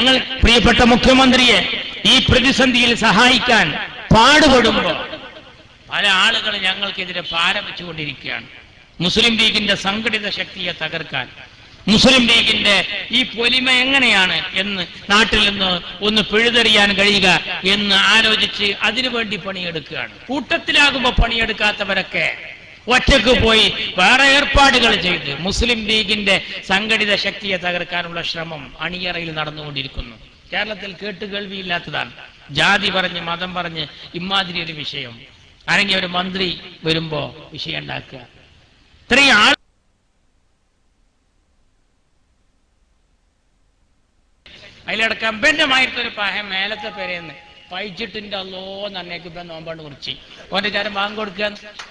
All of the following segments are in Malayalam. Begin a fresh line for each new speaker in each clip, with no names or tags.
ഞങ്ങൾ പ്രിയപ്പെട്ട മുഖ്യമന്ത്രിയെ ഈ പ്രതിസന്ധിയിൽ സഹായിക്കാൻ പാടുപെടുമ്പോൾ പല ആളുകൾ ഞങ്ങൾക്കെതിരെ പാര വെച്ചുകൊണ്ടിരിക്കുകയാണ്. മുസ്ലിം ലീഗിന്റെ സംഘടിത ശക്തിയെ തകർക്കാൻ, മുസ്ലിം ലീഗിന്റെ ഈ പൊലിമ എങ്ങനെയാണ് എന്ന് നാട്ടിൽ നിന്ന് ഒന്ന് പിഴുതെറിയാൻ കഴിയുക എന്ന് ആലോചിച്ച് അതിനുവേണ്ടി പണിയെടുക്കുകയാണ്. കൂട്ടത്തിലാകുമ്പോൾ പണിയെടുക്കാത്തവരൊക്കെ ഒറ്റക്ക് പോയി വേറെ ഏർപ്പാടുകൾ ചെയ്ത് മുസ്ലിം ലീഗിന്റെ സംഘടിത ശക്തിയെ തകർക്കാനുള്ള ശ്രമം അണിയറയിൽ നടന്നുകൊണ്ടിരിക്കുന്നു. കേരളത്തിൽ കേട്ടുകേൾവിയില്ലാത്തതാണ്. ജാതി പറഞ്ഞ് മതം പറഞ്ഞ് ഇമാതിരി ഒരു വിഷയം ആരെങ്കിലും ഒരു മന്ത്രി വരുമ്പോ വിഷയം ഉണ്ടാക്കുക. ഇത്രയും ആൾ അതിലടക്കം ബന്ധമായിട്ടൊരു പാഹം മേലത്തെ പേരെന്ന് പൈച്ചിട്ടിന്റെ അല്ലോന്ന് അന്നേക്ക് ഇപ്പം നോമ്പാണ്ട് കുറിച്ച് ഓന്റെ ചാരം വാങ്ങി കൊടുക്കുക.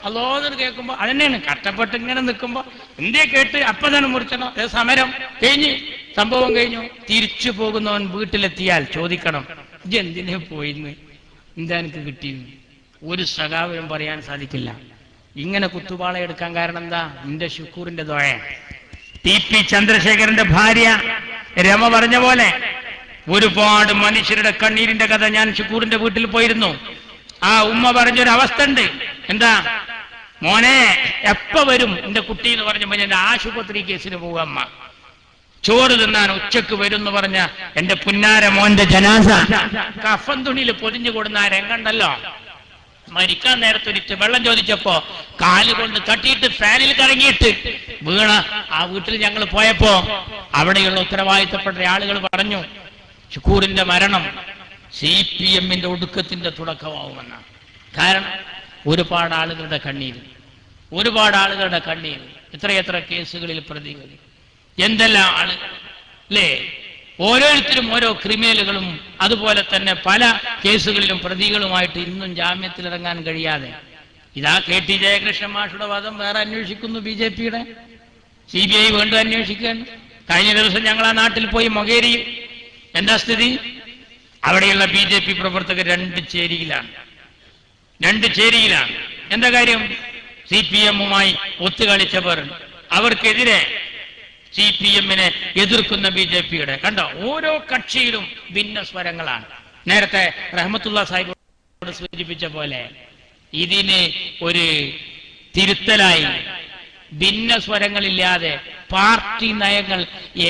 അല്ലോന്ന് കേൾക്കുമ്പോ അതന്നെയാണ് കഷ്ടപ്പെട്ട് ഇങ്ങനെ നിൽക്കുമ്പോ എന്തേ കേട്ട് അപ്പൊ തന്നെ മുറിച്ചണം. സമരം കഴിഞ്ഞ് സംഭവം കഴിഞ്ഞു. തിരിച്ചു പോകുന്നവൻ വീട്ടിലെത്തിയാൽ ചോദിക്കണം, ഇജ്ജ് എന്തിനു പോയിന്ന്, എന്താ എനിക്ക് കിട്ടിയെന്ന്. ഒരു സഖാവിനും പറയാൻ സാധിക്കില്ല. ഇങ്ങനെ കുത്തുപാള എടുക്കാൻ കാരണം എന്താ? നിന്റെ ശുക്കൂറിന്റെ ദോയ. TP ചന്ദ്രശേഖരന്റെ ഭാര്യ രമ പറഞ്ഞ പോലെ ഒരുപാട് മനുഷ്യരുടെ കണ്ണീരിന്റെ കഥ ഞാൻ ശുക്കൂറിന്റെ വീട്ടിൽ പോയിരുന്നു. ആ ഉമ്മ പറഞ്ഞൊരവസ്ഥ ഉണ്ട്. എന്താ മോനെ എപ്പ വരും എന്റെ കുട്ടി എന്ന് പറഞ്ഞപ്പോ എന്റെ ആശുപത്രി കേസിന് പോവുക. അമ്മ ചോറ് തിന്നാൻ ഉച്ചക്ക് വരും എന്ന് പറഞ്ഞ എന്റെ പുന്നാര മോന്റെ ജനാസ കഫൻ തുണിയിൽ പൊതിഞ്ഞു കൊടുന്ന ആ രംഗണ്ടല്ലോ. മരിക്കാൻ നേരത്തൊരിച്ച് വെള്ളം ചോദിച്ചപ്പോ കാലുകൊണ്ട് തട്ടിയിട്ട് ഫാനിൽ കറങ്ങിയിട്ട് വീണ ആ വീട്ടിൽ ഞങ്ങൾ പോയപ്പോ അവിടെയുള്ള ഉത്തരവാദിത്തപ്പെട്ട ആളുകൾ പറഞ്ഞു, ശുക്കൂറിന്റെ മരണം CPM-ന്റെ ഒടുക്കത്തിന്റെ തുടക്കമാവുമെന്നാണ്. കാരണം ഒരുപാട് ആളുകളുടെ കണ്ണീര്, എത്രയെത്ര കേസുകളിൽ പ്രതികൾ, എന്തെല്ലാം ആളുകൾ അല്ലേ. ഓരോരുത്തരും ഓരോ ക്രിമിനലുകളും അതുപോലെ തന്നെ പല കേസുകളിലും പ്രതികളുമായിട്ട് ഇന്നും ജാമ്യത്തിലിറങ്ങാൻ കഴിയാതെ. ഇതാ KT ജയകൃഷ്ണൻ മാഷുടെ വാദം വേറെ അന്വേഷിക്കുന്നു. BJP-യുടെ CBI വീണ്ടും അന്വേഷിക്കാൻ. കഴിഞ്ഞ ദിവസം ഞങ്ങൾ ആ നാട്ടിൽ പോയി മൊകേരിയിൽ. എന്താ സ്ഥിതി? അവിടെയുള്ള BJP പ്രവർത്തകർ രണ്ട് ചേരിയിലാണ്. എന്താ കാര്യം? CPM-മായി ഒത്തുകളിച്ചവർ, അവർക്കെതിരെ CPM-നെ എതിർക്കുന്ന BJP-യുടെ. കണ്ടോ, ഓരോ കക്ഷിയിലും ഭിന്ന സ്വരങ്ങളാണ്. നേരത്തെ റഹ്മത്തുള്ള സാഹിബ് സൂചിപ്പിച്ച പോലെ ഇതിന് ഒരു തിരുത്തലായി ഭിന്ന സ്വരങ്ങളില്ലാതെ പാർട്ടി നയങ്ങൾ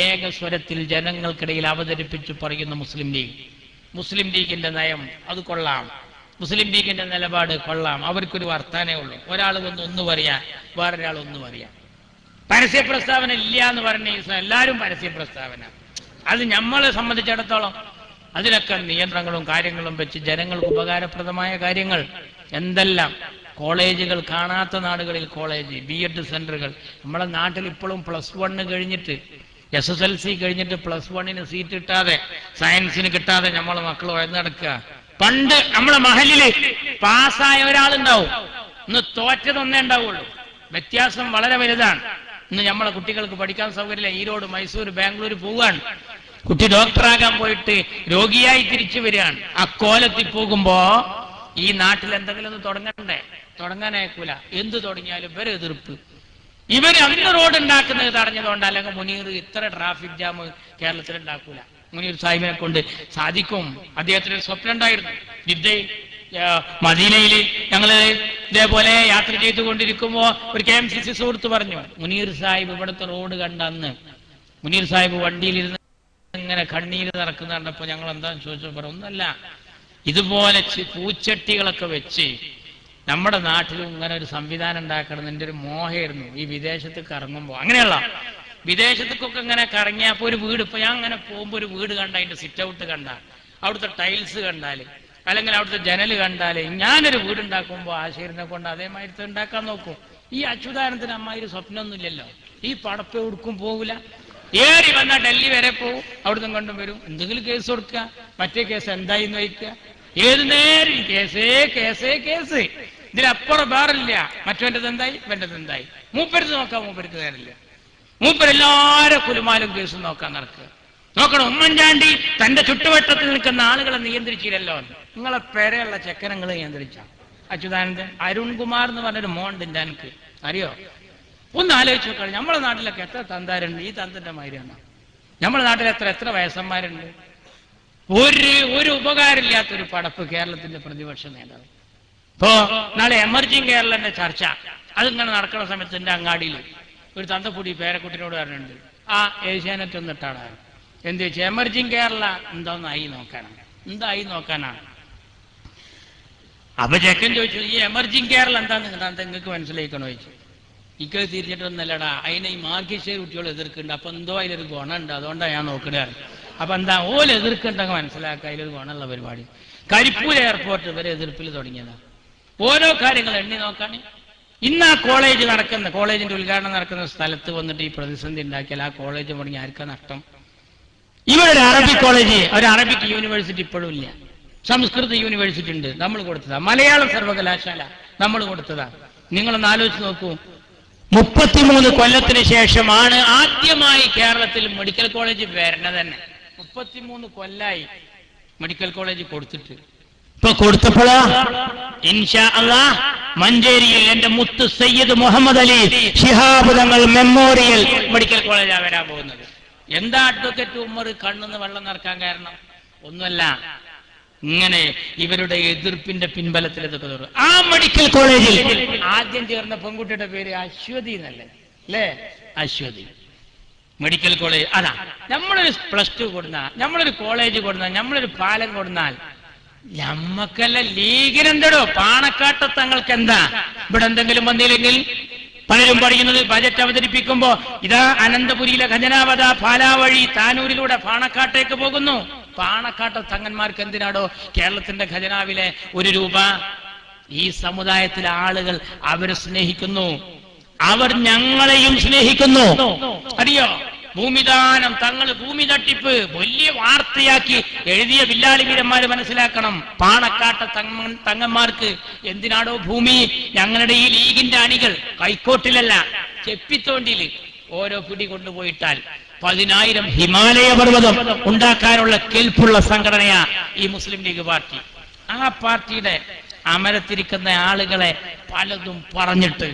ഏക സ്വരത്തിൽ ജനങ്ങൾക്കിടയിൽ അവതരിപ്പിച്ചു പറയുന്ന മുസ്ലിം ലീഗിന്റെ നയം അത് കൊള്ളാം, മുസ്ലിം ലീഗിന്റെ നിലപാട് കൊള്ളാം. അവർക്കൊരു വർത്താനേ ഉള്ളൂ. ഒരാൾ ഒന്ന് പറയാ, വേറൊരാൾ ഒന്ന് പറയാ. പരസ്യ പ്രസ്താവന ഇല്ല എന്ന് പറഞ്ഞ എല്ലാവരും പരസ്യ പ്രസ്താവന. അത് നമ്മളെ സംബന്ധിച്ചിടത്തോളം അതിനൊക്കെ നിയന്ത്രണങ്ങളും കാര്യങ്ങളും വെച്ച് ജനങ്ങൾക്ക് ഉപകാരപ്രദമായ കാര്യങ്ങൾ എന്തെല്ലാം. കോളേജുകൾ, കാണാത്ത നാടുകളിൽ കോളേജ്, B.Ed സെന്ററുകൾ. നമ്മളെ നാട്ടിൽ ഇപ്പോഴും +1 കഴിഞ്ഞിട്ട് SSLC കഴിഞ്ഞിട്ട് +1 സീറ്റ് കിട്ടാതെ, സയൻസിന് കിട്ടാതെ നമ്മളെ മക്കൾ വഴന്ന് നടക്കുക. പണ്ട് നമ്മളെ മഹലില് പാസ്സായ ഒരാളുണ്ടാവും, ഇന്ന് തോറ്റതൊന്നേ ഉണ്ടാവുള്ളൂ. വ്യത്യാസം വളരെ വലുതാണ്. ഇന്ന് നമ്മളെ കുട്ടികൾക്ക് പഠിക്കാൻ സൗകര്യമില്ല. ഈരോട്, മൈസൂർ, ബാംഗ്ലൂർ പോവുകയാണ്. കുട്ടി ഡോക്ടറാകാൻ പോയിട്ട് രോഗിയായി തിരിച്ചു വരികയാണ്. അക്കോലത്തിൽ പോകുമ്പോ ഈ നാട്ടിൽ എന്തെങ്കിലും ഒന്ന് തുടങ്ങണ്ടേ? തുടങ്ങാനയക്കൂല. എന്ത് തുടങ്ങിയാലും ഇവരെ എതിർപ്പ്. ഇവര് അന്ന് റോഡ് ഉണ്ടാക്കുന്നത് തടഞ്ഞതുകൊണ്ട്, അല്ലെങ്കിൽ മുനീർ ഇത്ര ട്രാഫിക് ജാം കേരളത്തിൽ ഉണ്ടാക്കൂല. മുനീർ സാഹിബിനെ കൊണ്ട് സാധിക്കും. അദ്ദേഹത്തിന് സ്വപ്നം ഉണ്ടായിരുന്നു. ജിദ്ദയിൽ, മദീനയിൽ ഞങ്ങള് ഇതേപോലെ യാത്ര ചെയ്തുകൊണ്ടിരിക്കുമ്പോ ഒരു KMCC സുഹൃത്ത് പറഞ്ഞു, മുനീർ സാഹിബ് ഇവിടുത്തെ റോഡ് കണ്ട അന്ന് മുനീർ സാഹിബ് വണ്ടിയിലിരുന്ന് ഇങ്ങനെ കണ്ണീര് നടക്കുന്ന കണ്ടപ്പോ ഞങ്ങൾ എന്താന്ന് ചോദിച്ചപ്പോ ഒന്നല്ല, ഇതുപോലെ പൂച്ചട്ടികളൊക്കെ വെച്ച് നമ്മുടെ നാട്ടിലും ഇങ്ങനെ ഒരു സംവിധാനം ഉണ്ടാക്കണം എൻ്റെ ഒരു മോഹമായിരുന്നു. ഈ വിദേശത്തേക്ക് ഇറങ്ങുമ്പോൾ അങ്ങനെയുള്ള വിദേശത്തേക്കൊക്കെ ഇങ്ങനെ കറങ്ങിയപ്പോ ഒരു വീട്, ഇപ്പൊ ഞാൻ അങ്ങനെ പോകുമ്പോ ഒരു വീട് കണ്ട, അതിന്റെ സിറ്റ് ഔട്ട് കണ്ട, അവിടുത്തെ ടൈൽസ് കണ്ടാല്, അല്ലെങ്കിൽ അവിടുത്തെ ജനൽ കണ്ടാല്, ഞാനൊരു വീടുണ്ടാക്കുമ്പോൾ ആശീറിനെ കൊണ്ട് അതേമാതിരി ഉണ്ടാക്കാൻ നോക്കും. ഈ അച്യുതാനന്ദന് അമ്മാതിരി സ്വപ്നമൊന്നുമില്ലല്ലോ. ഈ പടപ്പ് എവിടേക്കും പോകില്ല. ഏറി വന്നാൽ ഡൽഹി വരെ പോകും, അവിടുന്ന് കൊണ്ടും വരും. എന്തെങ്കിലും കേസ് കൊടുക്കുക, മറ്റേ കേസ് എന്തായിന്ന് വയ്ക്കുക. ഏത് നേരം കേസ്. ഇതിലപ്പുറം വേറില്ല. മറ്റവൻ്റെത് എന്തായി, ഇവൻ്റെത് എന്തായി. മൂപ്പരുത് നോക്കാൻ മൂപ്പർക്ക് നേരില്ല. മൂപ്പരെല്ലാരും കുലുമാലും കേസും നോക്കാൻ നടക്കുക. നോക്കണം, ഉമ്മൻചാണ്ടി തന്റെ ചുറ്റുവട്ടത്തിൽ നിൽക്കുന്ന ആളുകളെ നിയന്ത്രിച്ചില്ലല്ലോ. നിങ്ങളെ പേരെയുള്ള ചെക്കനങ്ങൾ നിയന്ത്രിച്ച അച്യുതാനന്ദൻ. അരുൺകുമാർ എന്ന് പറഞ്ഞൊരു മോണ്ടിന്റെ എനിക്ക് അറിയോ? ഒന്ന് ആലോചിച്ച് നോക്കണം. നമ്മളെ നാട്ടിലൊക്കെ എത്ര തന്താരുണ്ട്? ഈ തന്തന്റെ മാതിരിയാണ്. നമ്മളെ നാട്ടിൽ എത്ര വയസ്സന്മാരുണ്ട്? ഒരു ഉപകാരമില്ലാത്തൊരു പടപ്പ് കേരളത്തിന്റെ പ്രതിപക്ഷ നേതാവ്. ഇപ്പോ നാളെ എമർജിങ് കേരളന്റെ ചർച്ച അതിങ്ങനെ നടക്കുന്ന സമയത്ത് എന്റെ അങ്ങാടിയിൽ ഒരു തന്തക്കുടി പേരക്കുട്ടിനോട് പറഞ്ഞിട്ടുണ്ട്, ആ ഏഷ്യാനെറ്റ് ഒന്നിട്ടാണ് എന്ത് ചോദിച്ചു, എമർജിങ് കേരള എന്തായി നോക്കാനാണ്. അപ്പൊ ചെക്കൻ ചോദിച്ചു, ഈ എമർജിങ് കേരള എന്താന്ന് നിങ്ങൾക്ക് മനസ്സിലാക്കണോ ചോദിച്ചു. ഇക്ക് തിരിച്ചിട്ടൊന്നല്ലടാ, അതിനെ ഈ മാർക്കിശ്ശേരി കുട്ടികൾ എതിർക്കുന്നുണ്ട്, അപ്പൊ എന്തോ അതിലൊരു ഗുണമുണ്ട്, അതുകൊണ്ടാണ് ഞാൻ നോക്കുന്നത്. അപ്പൊ എന്താ ഓല് എതിർക്കുന്നുണ്ടെങ്കിൽ മനസ്സിലാക്കുക, അതിലൊരു ഗുണമുള്ള പരിപാടി. കരിപ്പൂർ എയർപോർട്ട് ഇവരെ എതിർപ്പിൽ തുടങ്ങിയതാണ്. ഓരോ കാര്യങ്ങൾ എണ്ണി നോക്കാൻ. ഇന്ന് ആ കോളേജിന്റെ ഉദ്ഘാടനം നടക്കുന്ന സ്ഥലത്ത് വന്നിട്ട് ഈ പ്രതിസന്ധി ഉണ്ടാക്കിയാൽ ആ കോളേജ് തുടങ്ങി ആർക്കാ നഷ്ടം? ഇവിടെ ഒരു അറബിക് കോളേജ്, ഒരു അറബിക് യൂണിവേഴ്സിറ്റി ഇപ്പോഴും ഇല്ല. സംസ്കൃത യൂണിവേഴ്സിറ്റി ഉണ്ട്, നമ്മൾ കൊടുത്തതാ. മലയാളം സർവകലാശാല നമ്മൾ കൊടുത്തതാ. നിങ്ങളൊന്ന് ആലോചിച്ച് നോക്കൂ, 33 കൊല്ലത്തിന് ശേഷമാണ് ആദ്യമായി കേരളത്തിൽ മെഡിക്കൽ കോളേജ് വരുന്നത് തന്നെ. 33 കൊല്ലായി മെഡിക്കൽ കോളേജ് കൊടുത്തിട്ട്. ഇപ്പൊ കൊടുത്തപ്പോഴാ ഇൻഷാ അല്ലാഹ് മഞ്ചേരിയിൽ എന്റെ മുത്ത് സയ്യിദ് മുഹമ്മദ് അലി ശിഹാബ് തങ്ങൾ മെമ്മോറിയൽ മെഡിക്കൽ കോളേജാണ് വരാൻ പോകുന്നത്. എന്താ അഡ്വക്കേറ്റ് ഉമ്മർ കണ്ണെന്ന് വെള്ളം നിറക്കാൻ കാരണം? ഒന്നുമല്ല, ഇങ്ങനെ ഇവരുടെ എതിർപ്പിന്റെ പിൻബലത്തിൽ ഇതൊക്കെ തോന്നും. ആ മെഡിക്കൽ കോളേജിൽ ആദ്യം ചേർന്ന പെൺകുട്ടിയുടെ പേര് അശ്വതി എന്നല്ലേ, അല്ലേ? Aswathy medical college. അതാ നമ്മളൊരു +2 കൊടുന്നാൽ, നമ്മളൊരു കോളേജ് കൊടുന്നാൽ, നമ്മളൊരു പാലം കൊടുന്നാൽ ഞമ്മക്കല്ല ലീഗിനെന്തടോ? പാണക്കാട്ട് തങ്ങൾക്ക് എന്താ? ഇവിടെ എന്തെങ്കിലും വന്നില്ലെങ്കിൽ പലരും പറയുന്നത് ബജറ്റ് അവതരിപ്പിക്കുമ്പോ ഇതാ അനന്തപുരിയിലെ ഖജനാവത പാലാവഴി താനൂരിലൂടെ പാണക്കാട്ടേക്ക് പോകുന്നു. പാണക്കാട്ട് തങ്ങന്മാർക്ക് എന്തിനാടോ കേരളത്തിന്റെ ഖജനാവിലെ 1 രൂപ? ഈ സമുദായത്തിലെ ആളുകൾ അവരെ സ്നേഹിക്കുന്നു, അവർ ഞങ്ങളെയും സ്നേഹിക്കുന്നു. അറിയോ, ഭൂമിദാനം, തങ്ങൾ ഭൂമി തട്ടിപ്പ് വലിയ വാർത്തയാക്കി എഴുതിയ വില്ലാളി വീരന്മാര് മനസ്സിലാക്കണം. പാണക്കാട്ട തങ്ങന്മാർക്ക് എന്തിനാടോ ഭൂമി? ഞങ്ങളുടെ ഈ ലീഗിന്റെ അണികൾ കൈക്കോട്ടിലല്ല, ചെപ്പിത്തോണ്ടിയില് ഓരോ പിടി കൊണ്ടുപോയിട്ടാൽ 10,000 ഹിമാലയ പർവ്വതം ഉണ്ടാക്കാനുള്ള കെൽപ്പുള്ള സംഘടനയാ ഈ മുസ്ലിം ലീഗ് പാർട്ടി. ആ പാർട്ടിയുടെ അമരത്തിരിക്കുന്ന ആളുകളെ പലതും പറഞ്ഞിട്ട്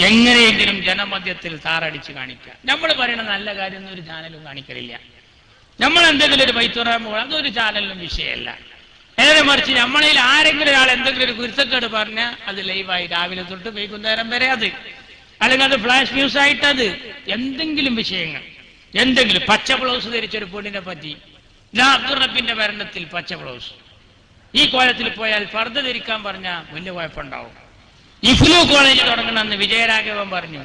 എങ്ങനെയെങ്കിലും ജനമധ്യത്തിൽ താറടിച്ച് കാണിക്കുക. നമ്മൾ പറയുന്ന നല്ല കാര്യം ഒരു ചാനലും കാണിക്കലില്ല. നമ്മൾ എന്തെങ്കിലും ഒരു ബൈത്തുറാൻ പോകുക, അതൊരു ചാനലിനും വിഷയമല്ല. നേരെ മറിച്ച് നമ്മളിൽ ആരെങ്കിലും ഒരാൾ എന്തെങ്കിലും ഒരു കുരുത്തക്കേട് പറഞ്ഞാൽ അത് ലൈവായി രാവിലെ തൊട്ട് വൈകുന്നേരം വരെ അത്, അല്ലെങ്കിൽ അത് ഫ്ലാഷ് ന്യൂസ് ആയിട്ട് അത് എന്തെങ്കിലും വിഷയങ്ങൾ, എന്തെങ്കിലും പച്ച ബ്ലൗസ് ധരിച്ചൊരു പെണ്ണിനെ പറ്റി, അബ്ദുൾ റബ്ബിന്റെ മരണത്തിൽ പച്ച ബ്ലൗസ്, ഈ കോലത്തിൽ പോയാൽ പർദ്ദ ധരിക്കാൻ പറഞ്ഞാൽ വലിയ കുഴപ്പമുണ്ടാവും. ഇഫ്ലു കോളേജ് തുടങ്ങണമെന്ന് വിജയരാഘവൻ പറഞ്ഞു.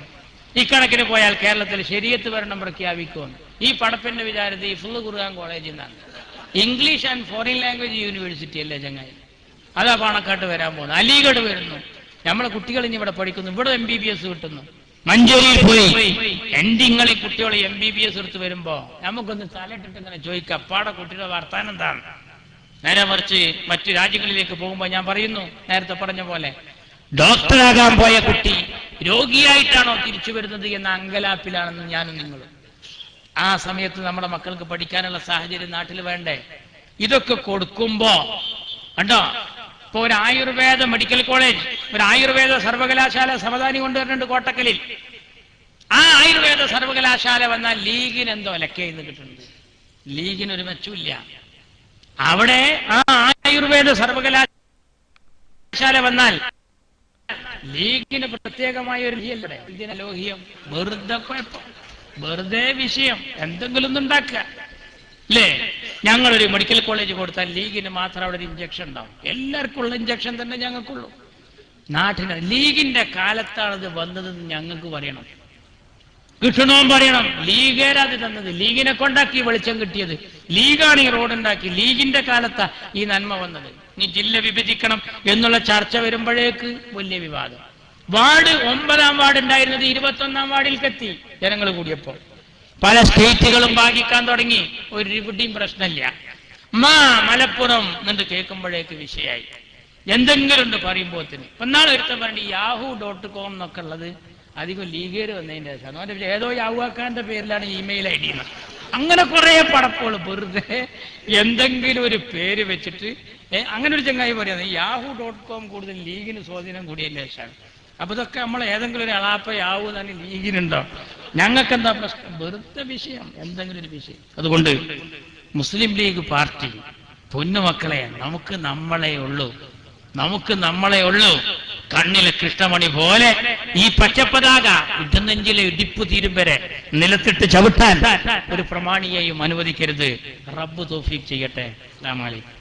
ഇക്കണക്കിന് പോയാൽ കേരളത്തിൽ ശരീഅത്ത് ഭരണം പ്രഖ്യാപിക്കുമെന്ന്. ഈ പടപ്പിന്റെ വിചാരത്തിൽ ഇഫ്ലു ഖുർആൻ കോളേജിൽ നിന്നാണ്. English and foreign language university അല്ലേ ചങ്ങായി? അതാ പാണക്കാട്ട് വരാൻ പോകുന്നത്. അലിഗഡ് വരുന്നു, നമ്മളെ കുട്ടികൾ ഇനി ഇവിടെ പഠിക്കുന്നു, ഇവിടെ MBBS കിട്ടുന്നു. മഞ്ചേരിയിൽ പോയി എൻഡിങ്ങളെ കുട്ടികൾ MBBS എടുത്ത് വരുമ്പോ നമുക്കൊന്ന് തലയിട്ടിട്ട് ഇങ്ങനെ ചോദിക്കാം, പാടെ കുട്ടിയുടെ വർത്താനം എന്താണ്? നേരെ മറിച്ച് മറ്റു രാജ്യങ്ങളിലേക്ക് പോകുമ്പോൾ ഞാൻ പറയുന്നു, നേരത്തെ പറഞ്ഞ പോലെ ഡോക്ടറാകാൻ പോയ കുട്ടി രോഗിയായിട്ടാണോ തിരിച്ചു വരുന്നത് എന്ന അങ്കലാപ്പിലാണെന്ന് ഞാനും നിങ്ങളും. ആ സമയത്ത് നമ്മുടെ മക്കൾക്ക് പഠിക്കാനുള്ള സാഹചര്യം നാട്ടിൽ വേണ്ടേ? ഇതൊക്കെ കൊടുക്കുമ്പോ കണ്ടോ, ഇപ്പൊ ഒരു ആയുർവേദ മെഡിക്കൽ കോളേജ്, ഒരു ആയുർവേദ സർവകലാശാല സമദാനി കൊണ്ടുവരുന്നുണ്ട് കോട്ടക്കലിൽ. ആ ആയുർവേദ സർവകലാശാല വന്നാൽ ലീഗിന് എന്തോ ലക്കയെന്ന് കിട്ടുന്നുണ്ട്. ലീഗിനൊരു മെച്ചമില്ല. അവിടെ ആ ആയുർവേദ സർവകലാശാല വന്നാൽ ലീഗിന് പ്രത്യേകമായ ഒരു ലോഹ്യം, വെറുതെ കുഴപ്പം, വെറുതെ വിഷയം, എന്തെങ്കിലും ഒന്നും ഉണ്ടാക്കുക അല്ലേ? ഞങ്ങളൊരു മെഡിക്കൽ കോളേജ് കൊടുത്താൽ ലീഗിന് മാത്രം അവിടെ ഒരു ഇഞ്ചക്ഷൻ ഉണ്ടാവും. എല്ലാവർക്കും ഉള്ള ഇഞ്ചക്ഷൻ തന്നെ ഞങ്ങൾക്കുള്ളൂ. നാട്ടിന് ലീഗിന്റെ കാലത്താണത് വന്നതെന്ന് ഞങ്ങൾക്ക് പറയണം, കിട്ടണോം പറയണം. ലീഗേരാത് തന്നത്, ലീഗിനെ കൊണ്ടാക്കി വെളിച്ചം കിട്ടിയത്, ലീഗാണ് ഈ റോഡുണ്ടാക്കി. ലീഗിന്റെ കാലത്താ ഈ നന്മ വന്നത്. ഇനി ജില്ല വിഭജിക്കണം എന്നുള്ള ചർച്ച വരുമ്പോഴേക്ക് വലിയ വിവാദം. വാർഡ് 9ാം വാർഡ് ഉണ്ടായിരുന്നത് 21ാം വാർഡിലേക്ക് എത്തി ജനങ്ങൾ കൂടിയപ്പോ. പല സ്റ്റേറ്റുകളും ഭാഗിക്കാൻ തുടങ്ങി, ഒരു ഇവിടെയും പ്രശ്നമില്ല. മലപ്പുറം എന്നിട്ട് കേൾക്കുമ്പോഴേക്ക് വിഷയമായി. എന്തെങ്കിലും ഉണ്ട് പറയുമ്പോത്തിന്. ഒന്നാൾ ഒരുത്തം പറഞ്ഞു yahoo.com എന്നൊക്കെ ഉള്ളത് അധികം ലീഗേര് വന്നതിന്റെ ശേഷമാണ്. അവന്റെ ഏതോ യാഹുവാക്കാന്റെ പേരിലാണ് ഇമെയിൽ ID. അങ്ങനെ കുറെ പടപ്പുകൾ വെറുതെ എന്തെങ്കിലും ഒരു പേര് വെച്ചിട്ട് അങ്ങനെ ഒരു ചങ്ങായി പറയുന്നത് yahoo.com കൂടുതൽ ലീഗിന് സ്വാധീനം കൂടിയതിന്റെ ശേഷമാണ്. അപ്പൊ ഇതൊക്കെ നമ്മൾ ഏതെങ്കിലും ഒരു അളാപ്പ യാവൂ തന്നെ ലീഗിനുണ്ടോ? ഞങ്ങൾക്ക് എന്താ പ്രശ്നം? വെറുതെ വിഷയം, എന്തെങ്കിലും ഒരു വിഷയം. അതുകൊണ്ട് മുസ്ലിം ലീഗ് പാർട്ടി പൊന്നുമക്കളെ, നമുക്ക് നമ്മളെ ഉള്ളൂ, നമുക്ക് നമ്മളെ ഉള്ളൂ. കണ്ണിലെ കൃഷ്ണമണി പോലെ ഈ പച്ചപ്പതാക ഇടനെഞ്ചിലെ ഇടിപ്പ് തീരും വരെ നിലത്തിട്ട് ചവിട്ടാൻ ഒരു പ്രമാണിയെയും അനുവദിക്കരുത്. റബ്ബ് തൗഫീഖ് ചെയ്യട്ടെ. അസ്സലാമു അലൈക്കും.